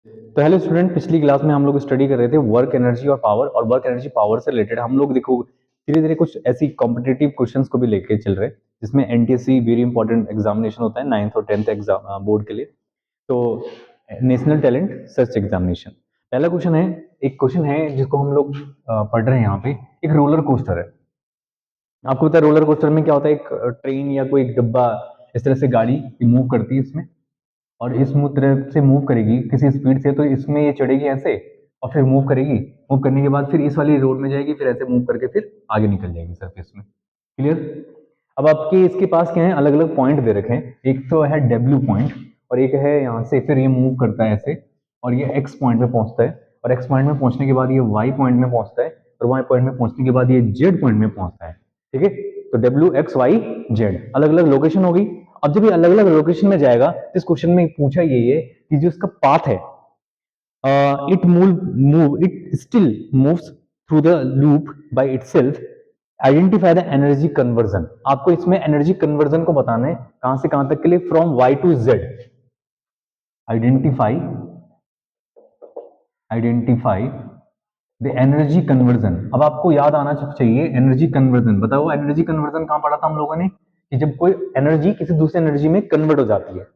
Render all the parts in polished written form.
तो hello student, पिछली class में हम लोग स्टडी कर रहे थे वर्क एनर्जी और पावर, और वर्क एनर्जी पावर से रिलेटेड हम लोग देखो धीरे धीरे कुछ ऐसी कॉम्पिटिटिव क्वेश्चंस को भी लेके चल रहे हैं, जिसमें एनटीएससी वेरी इंपॉर्टेंट एग्जामिनेशन होता है 9th और 10th एग्जाम बोर्ड के लिए। तो नेशनल टैलेंट सर्च एग्जामिनेशन, पहला क्वेश्चन है, एक क्वेश्चन है जिसको हम लोग पढ़ रहे हैं यहाँ पे। एक रोलर कोस्टर है। आपको पता है रोलर कोस्टर में क्या होता है? एक ट्रेन या कोई एक डब्बा इस तरह से गाड़ी मूव करती है इसमें, और इस तरह से मूव करेगी किसी स्पीड से, तो इसमें ये चढ़ेगी ऐसे और फिर मूव करेगी। मूव करने के बाद फिर इस वाली रोड में जाएगी, फिर ऐसे मूव करके फिर आगे निकल जाएगी सरफेस में। क्लियर? अब आपके इसके पास क्या है, अलग अलग पॉइंट दे रखे हैं। एक तो है डब्ल्यू पॉइंट, और एक है यहाँ से फिर ये मूव करता है ऐसे, और ये एक्स पॉइंट में पहुंचता है, और एक्स पॉइंट में पहुंचने के बाद ये वाई पॉइंट में पहुंचता है, और वाई पॉइंट में पहुंचने के बाद ये जेड पॉइंट में पहुंचता है। ठीक है, तो डब्ल्यू एक्स वाई जेड अलग अलग लोकेशन होगी। अब जब ये अलग अलग लोकेशन में जाएगा तो इस क्वेश्चन में पूछा ये है कि जो इसका पाथ है, it still moves through the loop by itself. Identify the energy conversion. आपको इसमें एनर्जी कन्वर्जन को बताना है, कहां से कहां तक के लिए, from y to z. Identify the energy conversion. अब आपको याद आना चाहिए एनर्जी कन्वर्जन। बताओ एनर्जी कन्वर्जन कहां पढ़ा था हम लोगों ने, कि जब कोई एनर्जी किसी दूसरे एनर्जी में कन्वर्ट हो जाती है।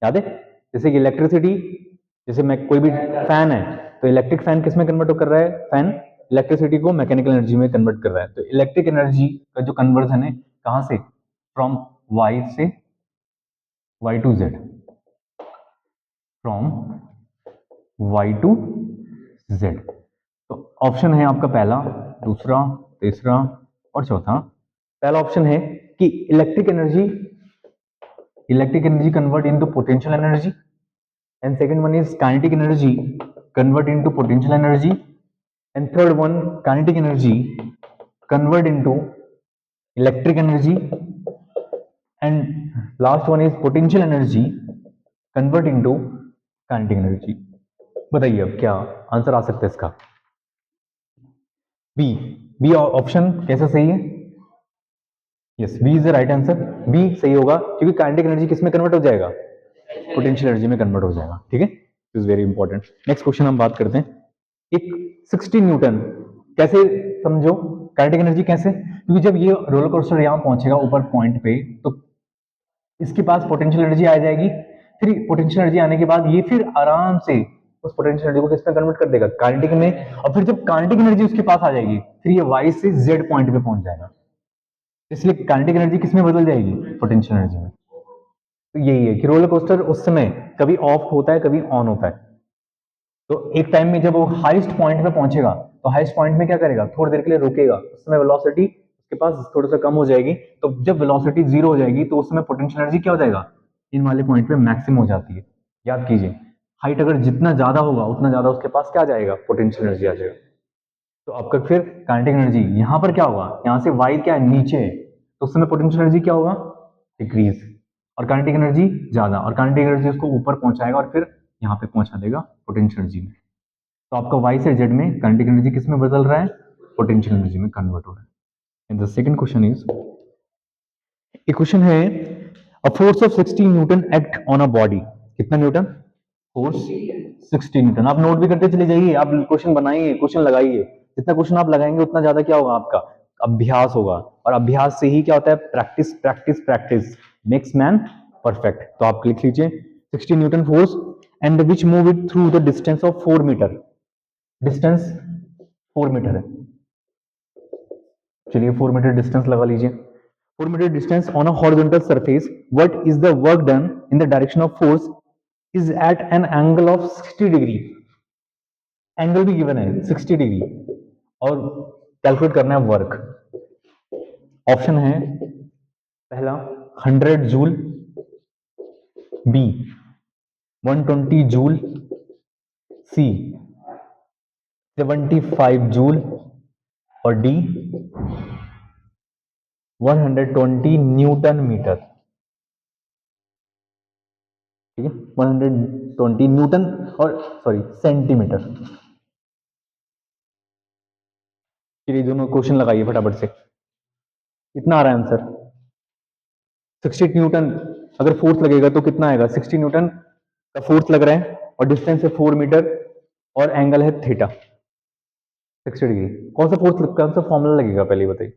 याद है? जैसे कि इलेक्ट्रिसिटी, जैसे मैं कोई भी फैन है तो इलेक्ट्रिक फैन किस में कन्वर्ट कर रहा है? फैन इलेक्ट्रिसिटी को मैकेनिकल एनर्जी में कन्वर्ट कर रहा है। तो इलेक्ट्रिक एनर्जी का जो कन्वर्जन है कहां से? फ्रॉम वाई से Y to Z, from Y to Z. तो ऑप्शन है आपका पहला, दूसरा, तीसरा और चौथा। पहला ऑप्शन है कि electric energy convert into potential energy, and second one is kinetic energy convert into potential energy, and third one kinetic energy convert into electric energy, and last one is potential energy convert into kinetic energy। बताइए अब क्या answer आ सकता है इसका? B. B option कैसा सही है? Yes, B is the right answer. B सही होगा क्योंकि काइनेटिक एनर्जी किस में कन्वर्ट हो जाएगा? पोटेंशियल एनर्जी में कन्वर्ट हो जाएगा। ठीक है, is very important. Next question हम बात करते हैं। एक 60 न्यूटन, कैसे समझो काइनेटिक एनर्जी कैसे? क्योंकि जब ये रोलर कोस्टर यहां पहुंचेगा ऊपर पॉइंट पे, तो इसके पास पोटेंशियल एनर्जी आ जाएगी। फिर पोटेंशियल एनर्जी आने के बाद ये फिर आराम से उस पोटेंशियल एनर्जी को किसमें कन्वर्ट कर देगा? काइनेटिक में। और फिर जब काइनेटिक एनर्जी उसके पास आ जाएगी, फिर ये वाई से जेड पॉइंट पे पहुंच जाएगा। इसलिए काइनेटिक एनर्जी किसमें बदल जाएगी? पोटेंशियल एनर्जी में। तो यही है कि रोलर कोस्टर उस समय कभी ऑफ होता है, कभी ऑन होता है। तो एक टाइम में जब वो हाईएस्ट पॉइंट पे पहुंचेगा, तो हाईएस्ट पॉइंट में क्या करेगा? थोड़ी देर के लिए रुकेगा, उस समय वेलोसिटी उसके पास थोड़ा सा कम हो जाएगी। तो जब वेलोसिटी जीरो हो जाएगी तो उस समय पोटेंशियल एनर्जी क्या हो जाएगा? इन वाले पॉइंट पे मैक्सिमम हो जाती है। याद कीजिए, हाइट अगर जितना ज्यादा होगा उतना ज्यादा उसके पास क्या जाएगा? पोटेंशियल एनर्जी आ जाएगा। तो आपका फिर काइनेटिक एनर्जी यहां पर क्या होगा? यहां से वाई क्या है? नीचे है, तो उस समय पोटेंशियल एनर्जी क्या होगा? डिक्रीज। और काइनेटिक एनर्जी ज्यादा, और काइनेटिक एनर्जी उसको ऊपर पहुंचाएगा और फिर यहाँ पे पहुंचा देगा पोटेंशियल एनर्जी में। तो आपका वाई से जेड में काइनेटिक एनर्जी किस में बदल रहा है? पोटेंशियल एनर्जी में कन्वर्ट हो रहा है। And the second question is, एक क्वेश्चन है, a force of 60 Newton act on a body. कितना न्यूटन? Force 60 Newton. आप नोट भी करते चले जाइए, आप क्वेश्चन बनाइए, क्वेश्चन लगाइए। जितना क्वेश्चन आप लगाएंगे उतना ज्यादा क्या होगा? आपका अभ्यास होगा, और अभ्यास से ही क्या होता है? Practice practice practice makes man perfect. तो आप लिख लीजिए 60 newton force and which move it through the distance of 4 metre. Distance 4 metre है। चलिए 4 मीटर डिस्टेंस लगा लीजिए। 4 metre distance on a horizontal surface, what is the work done in the direction of force is at an angle of 60 degree. Angle भी given है 60 degree, और calculate करना है work. Option है पहला 100 जूल, बी 120 जूल, सी 75 joule, और D 120 Newton metre. ठीक है, 120 न्यूटन, और सॉरी सेंटीमीटर। चलिए दोनों क्वेश्चन लगाइए फटाफट से। कितना आ रहा है आंसर? 60 न्यूटन अगर फोर्स लगेगा तो कितना आएगा? 60 न्यूटन का फोर्स लग रहा है, और डिस्टेंस है 4 मीटर और एंगल है थीटा 60 डिग्री। कौन सा फॉर्मूला लगेगा पहले बताइए।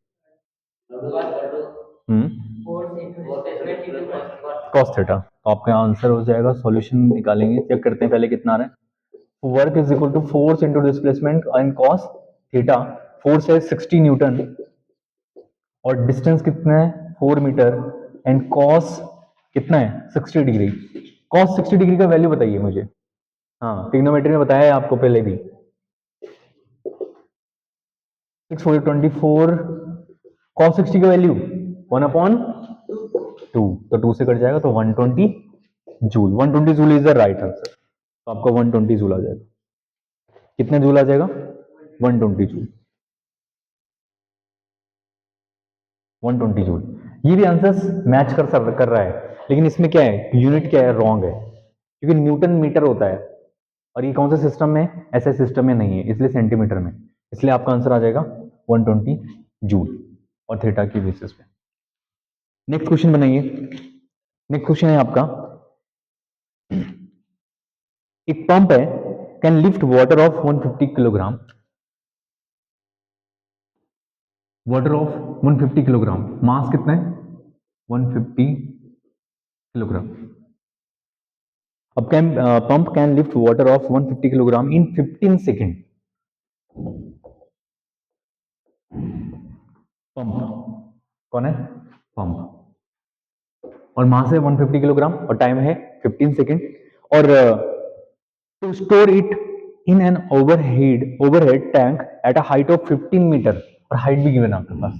Cos theta. तो आपका आंसर हो जाएगा, सॉल्यूशन निकालेंगे, चेक करते हैं पहले कितना आ रहा है। Work is equal to force into displacement and cos theta. Force है 60 न्यूटन और डिस्टेंस कितना है 4 मीटर एंड कॉस कितना है 60 डिग्री। कॉस 60 डिग्री का वैल्यू बताइए मुझे। हाँ, ट्रिग्नोमेट्री में बताया है आपको पहले भी। 6 4 24 कॉस 60 का वैल्यू 1/2, तो 2 से कट जाएगा तो 120 joule. 120 joule is the right answer. तो आपका 120 जूल आ जाएगा। कितना जूल आ जाएगा 120 जूल। 120 जूल। ये भी आंसर मैच कर रहा है, लेकिन इसमें क्या है, यूनिट क्या है, रॉन्ग है, क्योंकि न्यूटन मीटर होता है और ये कौन सा सिस्टम में, ऐसे सिस्टम में नहीं है, इसलिए सेंटीमीटर में। इसलिए आपका आंसर आ जाएगा 120 जूल और थीटा की बेसिस पे। नेक्स्ट क्वेश्चन बनाइए। नेक्स्ट क्वेश्चन है आपका, एक पंप है can lift water of 150 kilogram. Water of 150 kilogram, mass कितना है 150 किलोग्राम। अब can pump can lift water of 150 kilogram in 15 second. Pump कौन है, पंप, और मास है 150 किलोग्राम और टाइम है 15 सेकेंड। और to store it in an overhead tank at a height of 15 metre, और हाइट भी गिवन आपके पास,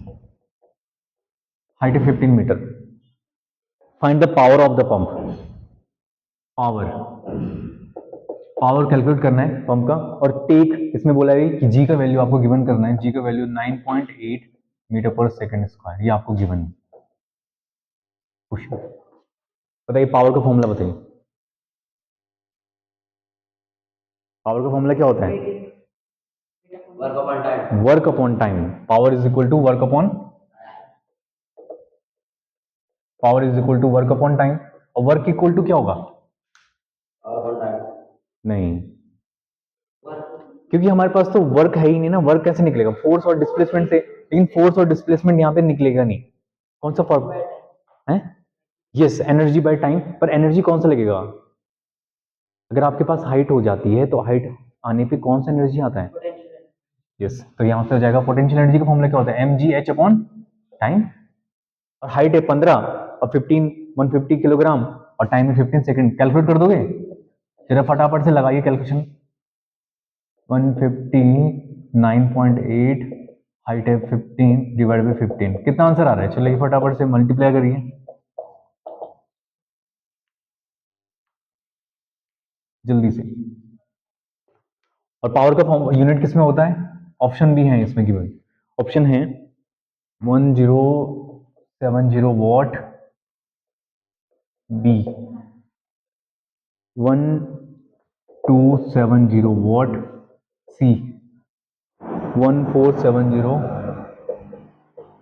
हाइट है 15 metre. Find the power of the pump. Power, power calculate करना है पंप का, और टेक इसमें बोला है कि जी का वैल्यू आपको गिवन करना है। जी का वैल्यू 9.8 मीटर पर सेकंड स्क्वायर, ये आपको गिवन है। क्वेश्चन बताइए, पावर का फॉर्मूला बताइए। पावर का फॉर्मूला क्या होता है, work upon time. Power is equal to work upon, power is equal to work upon time. और वर्क इक्वल टू क्या होगा, नहीं, क्योंकि हमारे पास तो वर्क है ही नहीं ना, वर्क कैसे निकलेगा, फोर्स और डिस्प्लेसमेंट से, लेकिन फोर्स और डिस्प्लेसमेंट यहाँ पे निकलेगा नहीं। कौन सा फॉर्म है, यस, एनर्जी बाय टाइम। पर एनर्जी कौन सा लगेगा, अगर आपके पास हाइट हो जाती है तो हाइट आने पे कौन सा एनर्जी आता है, यस, तो यहां से हो जाएगा पोटेंशियल एनर्जी का फॉर्मूला क्या होता है, M G H upon time. और हाइट है 15 और 15 150 किलोग्राम और टाइम है 15 सेकंड। कैलकुलेट कर दोगे, जरा फटाफट से लगाइए कैलकुलेशन। 150 9.8 हाइट है 15 डिवाइड बाई 15, कितना आंसर आ रहा है, चलिए फटाफट से मल्टीप्लाई करिए जल्दी से। और पावर का फॉर्म यूनिट किस में होता है, ऑप्शन भी है इसमें गिवन। ऑप्शन है 1070 watt, B 1270 watt, C 1470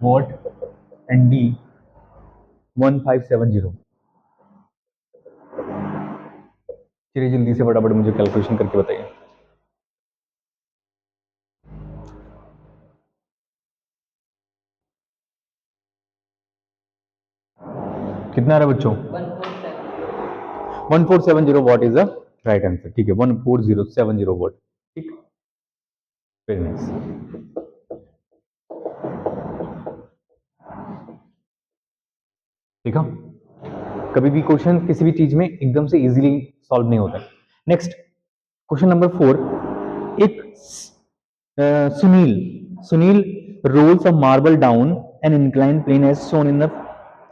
watt and D 1570। चलिए जल्दी से फटाफट मुझे कैलकुलेशन करके बताइए। कितना आ रहा है बच्चों, 1470 what is the right answer. ठीक है, 1470 वॉट। ठीक, वेरी नाइस। ठीक है, कभी भी क्वेश्चन किसी भी चीज में एकदम से इजीली सॉल्व नहीं होता। Next question number 4। एक Sunil Sunil rolls a marble down an incline plane as shown in the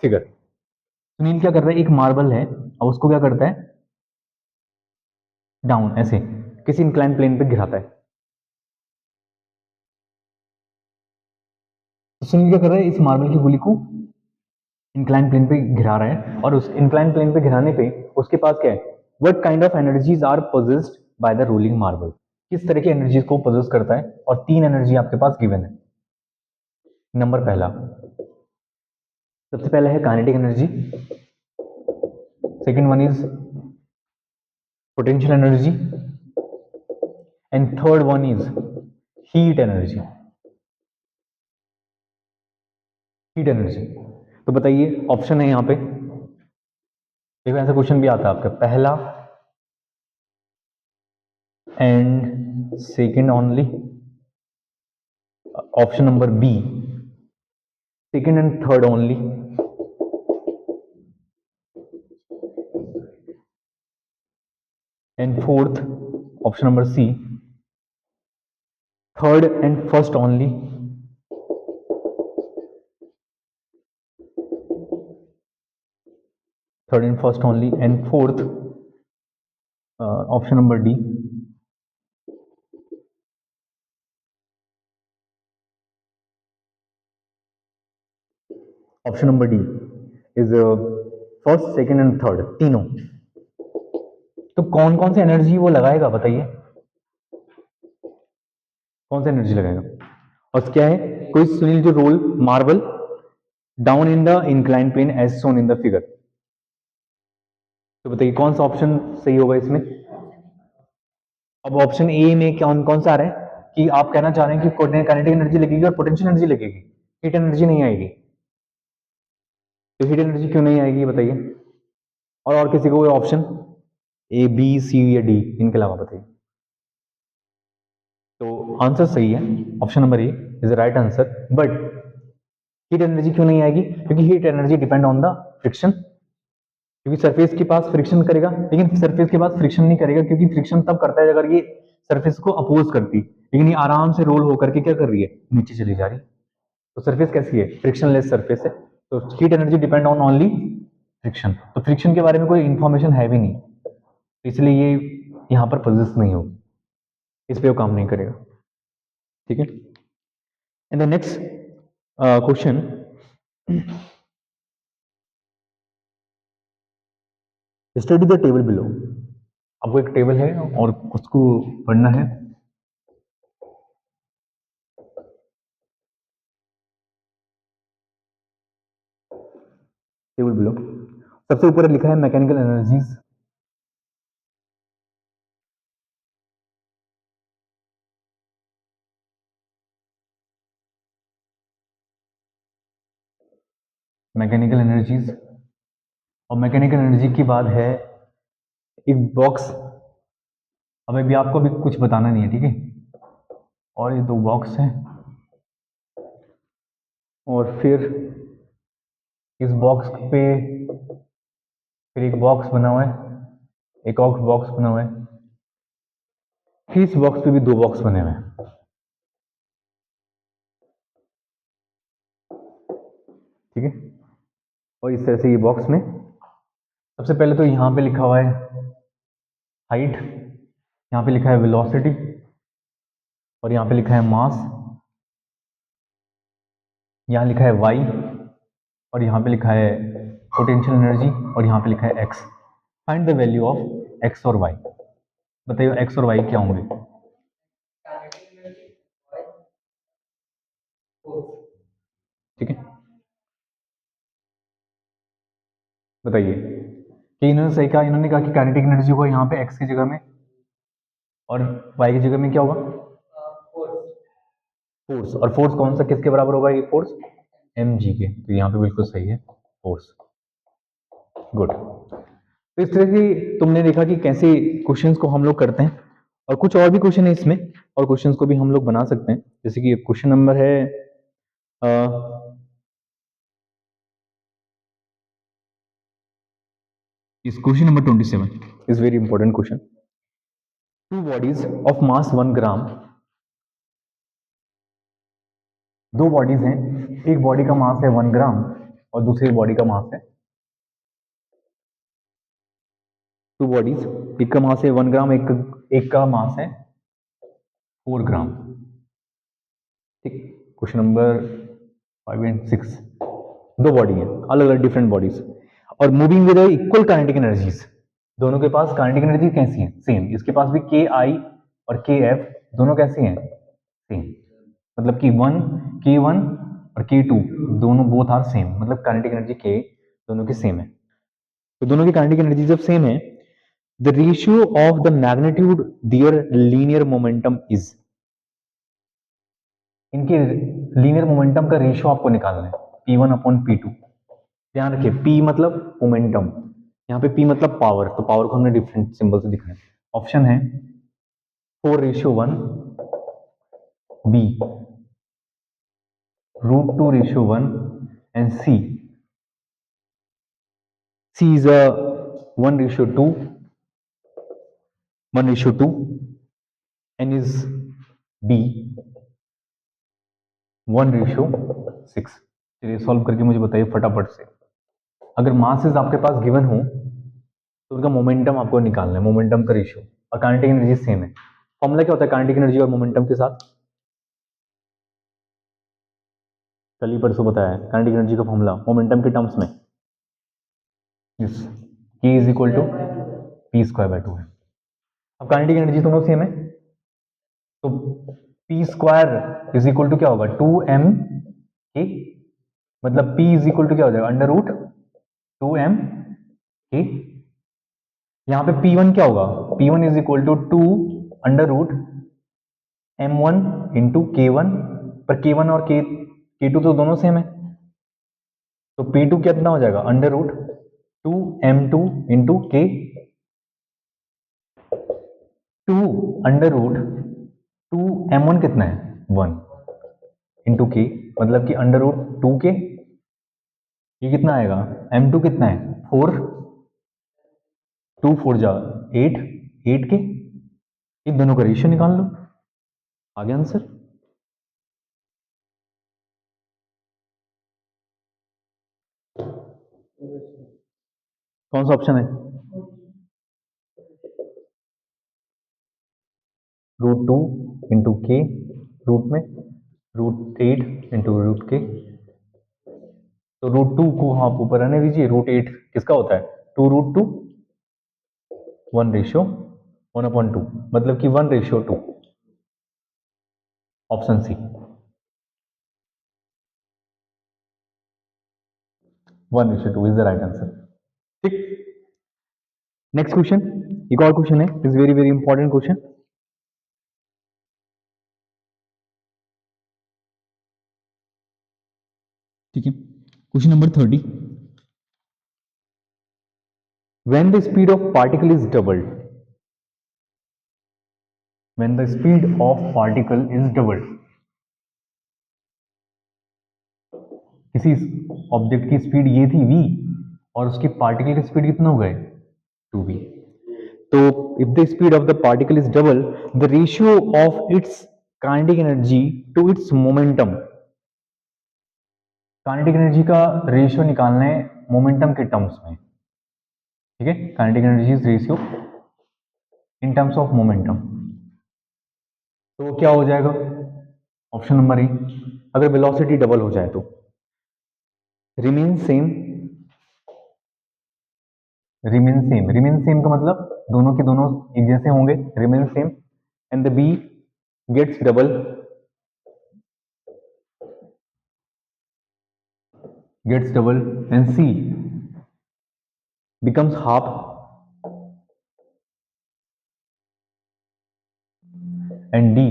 figure. Sunil क्या कर रहा है, एक मार्बल है और उसको क्या करता है, डाउन ऐसे किसी इंक्लाइन प्लेन पे गिराता है। तो सुनील क्या कर रहा है, इस मार्बल की गोली को इंक्लाइन प्लेन पे घिरा रहा है, और उस इंक्लाइन प्लेन पे घिराने पे उसके पास क्या है, what kind of energies are possessed by the rolling marble. किस तरह की एनर्जीज को पोजेस करता है, और 3 एनर्जी आपके पास गिवन है। नंबर पहला, सबसे पहला है kinetic energy, second one is potential energy, and third one is heat energy. Heat energy. तो बताइए ऑप्शन है यहाँ पे, देखो ऐसा क्वेश्चन भी आता है आपका, पहला and second only, option number B second and third only, and fourth option number C third and first only, third and first only, and fourth option number D option number D is first second and third तीनों। तो कौन कौन सी energy वो लगाएगा बताइए, कौन सी energy लगाएगा? और क्या है, कोई सुनील जो roll marble down in the incline plane as shown in the figure. तो बताइए कौन सा ऑप्शन सही होगा इसमें? अब ऑप्शन ए में कौन कौन सा आ रहा है कि आप कहना चाह रहे हैं कि काइनेटिक एनर्जी लगेगी और पोटेंशियल एनर्जी लगेगी, हीट एनर्जी नहीं आएगी। तो हीट एनर्जी क्यों नहीं आएगी बताइए? और किसी को कोई ऑप्शन ए बी सी या डी इनके अलावा बताइए। तो आंसर सही है, option number A is the right answer. But heat energy क्यों नहीं आएगी? क्योंकि heat energy depend on the friction, क्योंकि सरफेस के पास फ्रिक्शन करेगा, लेकिन सरफेस के पास फ्रिक्शन नहीं करेगा, क्योंकि फ्रिक्शन तब करता है अगर ये सरफेस को अपोज करती, लेकिन ये आराम से रोल होकर के क्या कर रही है, नीचे चली जा रही। तो सरफेस कैसी है? फ्रिक्शनलेस सरफेस है। तो heat energy depend on only friction. तो फ्रिक्शन के बारे में कोई इंफॉर्मेशन है भी नहीं, तो इसलिए ये यहाँ पर पोजेस नहीं होगी, इस पे वो काम नहीं करेगा। ठीक है, and the next question, study the table below. आपको एक टेबल है और उसको पढ़ना है। टेबल बिलो सबसे ऊपर लिखा है मैकेनिकल एनर्जीज, मैकेनिकल एनर्जीज, और मैकेनिकल एनर्जी की बात है एक बॉक्स। अब अभी आपको भी कुछ बताना नहीं है, ठीक है? और ये दो बॉक्स हैं, और फिर इस बॉक्स पे फिर एक बॉक्स बना हुआ है, एक और बॉक्स बना हुआ है, फिर इस बॉक्स पे भी दो बॉक्स बने हुए हैं। ठीक है, और इस तरह से ये बॉक्स में सबसे पहले तो यहाँ पे लिखा हुआ है हाइट, यहाँ पे लिखा है वेलोसिटी, और यहाँ पे लिखा है मास, यहाँ लिखा है वाई, और यहाँ पे लिखा है पोटेंशियल एनर्जी, और यहाँ पे लिखा है x. Find the value of x और वाई। बताइए एक्स और वाई क्या होंगे? ठीक है, बताइए कि इन्होंने सही कहा, इन्होंने कहा कि काइनेटिक एनर्जी होगा यहाँ पे एक्स की जगह में, और वाई की जगह में क्या होगा? फोर्स। और फोर्स कौन सा, किसके बराबर होगा ये फोर्स? एम जी के। तो यहाँ पे बिल्कुल सही है, फोर्स। गुड। तो इस तरह की तुमने देखा कि कैसे क्वेश्चंस को हम लोग करते हैं, और कुछ और भी क्वेश्चन है इसमें, और क्वेश्चंस को भी हम लोग बना सकते हैं। जैसे कि क्वेश्चन नंबर है इस question number 27 is very important question. Two bodies of mass 1 ग्राम, दो बॉडीज हैं, एक बॉडी का मास है 1 ग्राम और दूसरी बॉडी का मास है, टू बॉडीज, एक का मास है 1 ग्राम, एक का मास है 4 ग्राम। ठीक, क्वेश्चन नंबर 5 एंड 6, दो बॉडी हैं, अलग अलग डिफरेंट बॉडीज, और moving with equal kinetic energies. दोनों के पास काइनेटिक एनर्जी कैसी है? सेम। इसके पास भी के आई और के एफ दोनों कैसे हैं? सेम। मतलब कि के वन और के टू दोनों बोथ आर सेम, मतलब काइनेटिक एनर्जी के दोनों की सेम है। तो दोनों की काइनेटिक एनर्जी जब सेम है the ratio of the magnitude their linear momentum is, इनके लीनियर मोमेंटम का रेशियो आपको निकालना है, P1/P2। ध्यान रखिए, P मतलब मोमेंटम, यहाँ पे P मतलब पावर, तो पावर को हमने डिफरेंट सिंबल से दिखाया। ऑप्शन है 4:1, B √2:1, and C is a 1:2, 1:2, and is D 1:6। चलिए सॉल्व करके मुझे बताइए फटाफट से। अगर मासेस आपके पास गिवन हो तो उनका मोमेंटम आपको निकालना है, मोमेंटम का रेशियो, और काइनेटिक एनर्जी सेम है। फॉर्मूला क्या होता है काइनेटिक एनर्जी और मोमेंटम के साथ? कल ही परसों बताया है काइनेटिक एनर्जी का फॉर्मूला मोमेंटम के टर्म्स में, K is equal to P²/2 है। अब काइनेटिक एनर्जी दोनों सेम है, तो P² इज इक्वल टू क्या होगा 2m_K, मतलब P इज इक्वल टू क्या हो जाएगा √2m_K। यहाँ पे P1 क्या होगा, P1 is equal to 2√m1 × K1, पर K1 और K2 तो दोनों सेम है, तो P2 कितना हो जाएगा √2m2 × K, 2√2m1 कितना है 1 × K, मतलब कि √2K, ये कितना आएगा m2 कितना है 4, 2 4 जा 8, 8K। इन दोनों का रेशियो निकाल लो, आ गया आंसर। कौन सा ऑप्शन है? √2 × K, रूट में √8 × √K, तो √2 को आप ऊपर रहने दीजिए, √8 किसका होता है 2√2, 1:1/2, मतलब कि 1:2। Option C 1:2 is the right answer. ठीक, नेक्स्ट क्वेश्चन, एक और क्वेश्चन है, is very very important question. ठीक है, question number 30, when the speed of particle is doubled, when the speed of particle is doubled, किसी ऑब्जेक्ट की speed ये थी v और उसकी पार्टिकल की स्पीड कितना हो गए 2v, तो if the speed of the particle is double, the ratio of its kinetic energy to its momentum, kinetic energy का रेशियो निकालना है मोमेंटम के टर्म्स में। ठीक है, kinetic energy is ratio in terms of momentum, तो क्या हो जाएगा ऑप्शन नंबर ए, अगर वेलोसिटी डबल हो जाए तो remain same, remain same, remain same का मतलब दोनों के दोनों एक जैसे होंगे, remain same, and the B gets double, gets double, and C becomes half, and D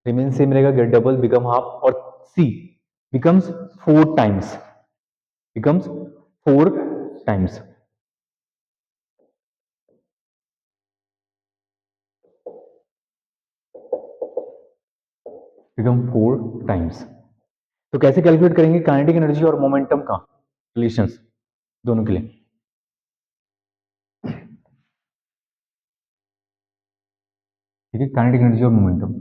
remain same रहेगा, get double become half, और C becomes 4 times, becomes 4 times। become 4 times। तो कैसे कैलकुलेट करेंगे काइनेटिक एनर्जी और momentum का relations दोनों के लिए? ठीक है, काइनेटिक एनर्जी और momentum,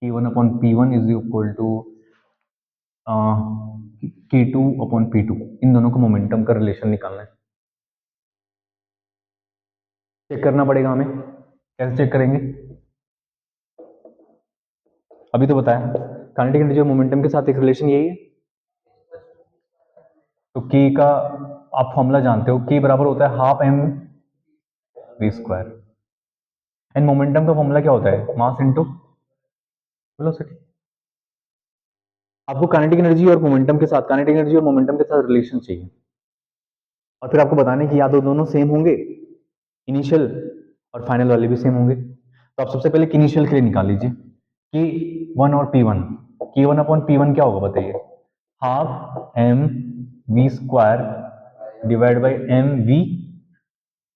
P1/P1 is equal to K2/P2, इन दोनों को मोमेंटम का रिलेशन निकालना है। चेक करना पड़ेगा हमें, कैसे चेक करेंगे? अभी तो बताया काइनेटिक एनर्जी और मोमेंटम के साथ एक रिलेशन यही है, तो K का आप फॉर्मूला जानते हो, K बराबर होता है ½ mv², एंड मोमेंटम का फॉर्मूला क्या होता है मास इनटू वेलोसिटी। आपको काइनेटिक एनर्जी और मोमेंटम के साथ, काइनेटिक एनर्जी और मोमेंटम के साथ रिलेशन चाहिए, और फिर आपको बताने की या तो दोनों सेम होंगे, इनिशियल और फाइनल वाले भी सेम होंगे। तो आप सबसे पहले इनिशियल के लिए निकाल लीजिए कि वन और P1, K1 अपॉन P1 क्या होगा बताइए, half M V square divide by M V,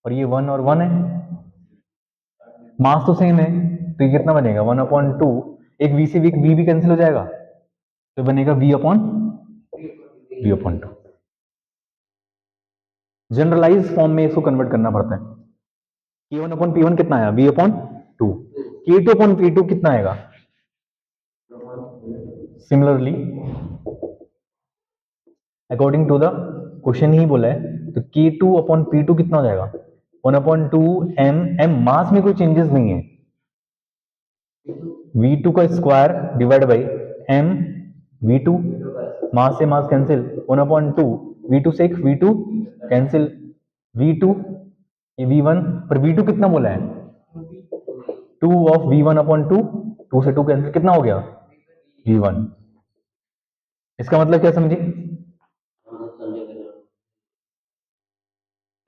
और ये 1 और 1 है, मास तो सेम है, तो ये कितना बनेगा 1/2, एक वी से वी भी कैंसिल हो जाएगा, तो बनेगा v/2। जनरलाइज फॉर्म में इसको कन्वर्ट करना पड़ता है। K1/P1 कितना आया v/2, K2/P2 कितना आएगा, similarly according to the question ही बोला है, तो K2/P2 कितना हो जाएगा 1/2 m मास में कोई चेंजेस नहीं है, V2 का square divide by m V2, मास से मास कैंसिल, 1/2 V2 से V2 कैंसिल, V2 ये V1, पर V2 कितना बोला है 2 ऑफ V1/2, 2 से 2 कैंसिल, कितना हो गया V1। इसका मतलब क्या समझे,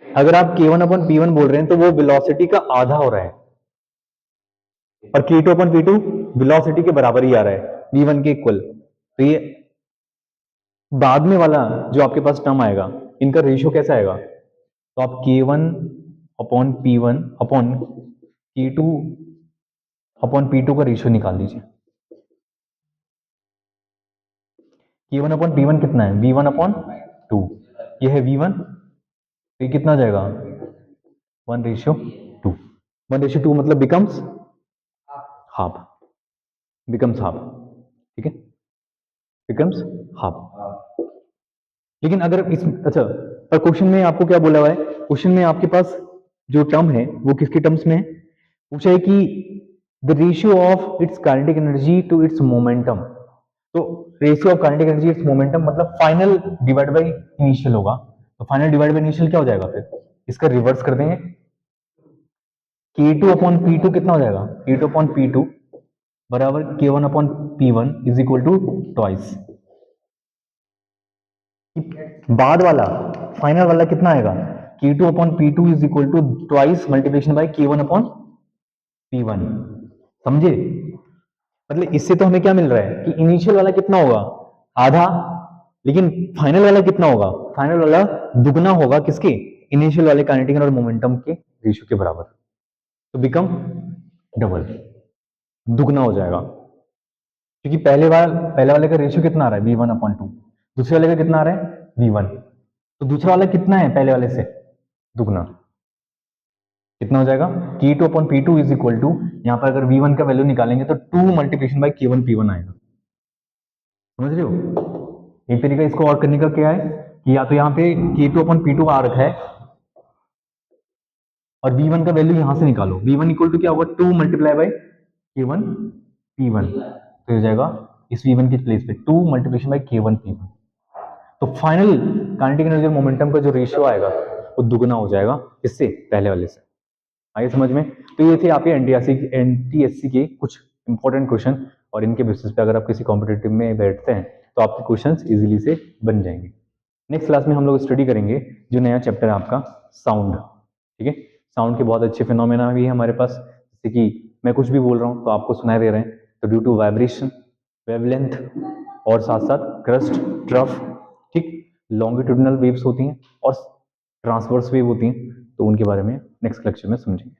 अगर आप K1/P1 बोल रहे हैं तो वो वेलोसिटी का आधा हो रहा है, और K2/P2 वेलोसिटी के बराबर ही आ रहा है, V1 के इक्वल। तो ये बाद में वाला जो आपके पास टर्म आएगा, इनका रेशियो कैसा आएगा, तो आप K1/P1 अपॉन K2/P2 का रेशियो निकाल लीजिए। K1/P1 कितना है V1/2, ये है V1, तो ये कितना हो जाएगा 1/2, 1/2 मतलब बिकम्स हाफ, बिकम्स हाफ, ठीक है, बिकम्स हाफ। लेकिन अगर इस अच्छा, पर क्वेश्चन में आपको क्या बोला हुआ है, क्वेश्चन में आपके पास जो टर्म है वो किसके टर्म्स में है, पूछा है कि the ratio of its kinetic energy to its momentum. तो ratio of kinetic energy its momentum मतलब फाइनल डिवाइड बाई इनिशियल होगा, तो फाइनल डिवाइड बाई इनिशियल क्या हो जाएगा, फिर इसका रिवर्स कर देंगे, K2/P2 कितना हो जाएगा, K2/P2 बराबर K1/P1 is equal to twice, बाद वाला फाइनल वाला कितना आएगा K2/P2 is equal to twice multiplication by K1/P1। समझे, मतलब इससे तो हमें क्या मिल रहा है कि इनिशियल वाला कितना होगा आधा, लेकिन फाइनल वाला कितना होगा, फाइनल वाला दुगना होगा किसके, इनिशियल वाले काइनेटिक और मोमेंटम के रेशियो के बराबर, तो बिकम डबल, दुगना हो जाएगा, क्योंकि पहले वाले का रेशियो कितना आ रहा है V1/2, दूसरे वाले का कितना आ रहा है V1, तो दूसरा वाला कितना है पहले वाले से दुगना, कितना हो जाएगा K2/P2 इज इक्वल टू, यहां पर अगर V1 का वैल्यू निकालेंगे तो 2 मल्टीप्लिकेशन बाय K1/P1 आएगा, समझ रहे हो। एक तरीका इसको और करने का क्या है कि या तो यहाँ पे K2/P2 आ रखा है और V1 का वैल्यू यहां से निकालो, V1 इक्वल टू क्या होगा 2 मल्टीप्लाई बाय K1/P1, तो हो जाएगा इस V1 की प्लेस पे 2 मल्टीप्लिकेशन बाय K1/P1, तो फाइनल काइनेटिक एनर्जी और मोमेंटम का जो रेशियो आएगा वो दुगना हो जाएगा इससे पहले वाले से, आइए समझ में। तो ये थे आपके एनटीएससी के कुछ इंपॉर्टेंट क्वेश्चन, और इनके बेसिस पे अगर आप किसी कॉम्पिटेटिव में बैठते हैं तो आपके क्वेश्चंस इजीली से बन जाएंगे। नेक्स्ट क्लास में हम लोग स्टडी करेंगे जो नया चैप्टर है आपका साउंड, ठीक है। साउंड के बहुत अच्छे फिनोमेना भी है हमारे पास, जैसे कि मैं कुछ भी बोल रहा हूँ तो आपको सुनाई दे रहे हैं, तो ड्यू टू वाइब्रेशन, वेवलेंथ, और साथ साथ क्रस्ट, ट्रफ, ठीक, लॉन्गिट्यूडिनल वेव्स होती हैं और ट्रांसवर्स वेव होती हैं, तो उनके बारे में नेक्स्ट लेक्चर में समझेंगे।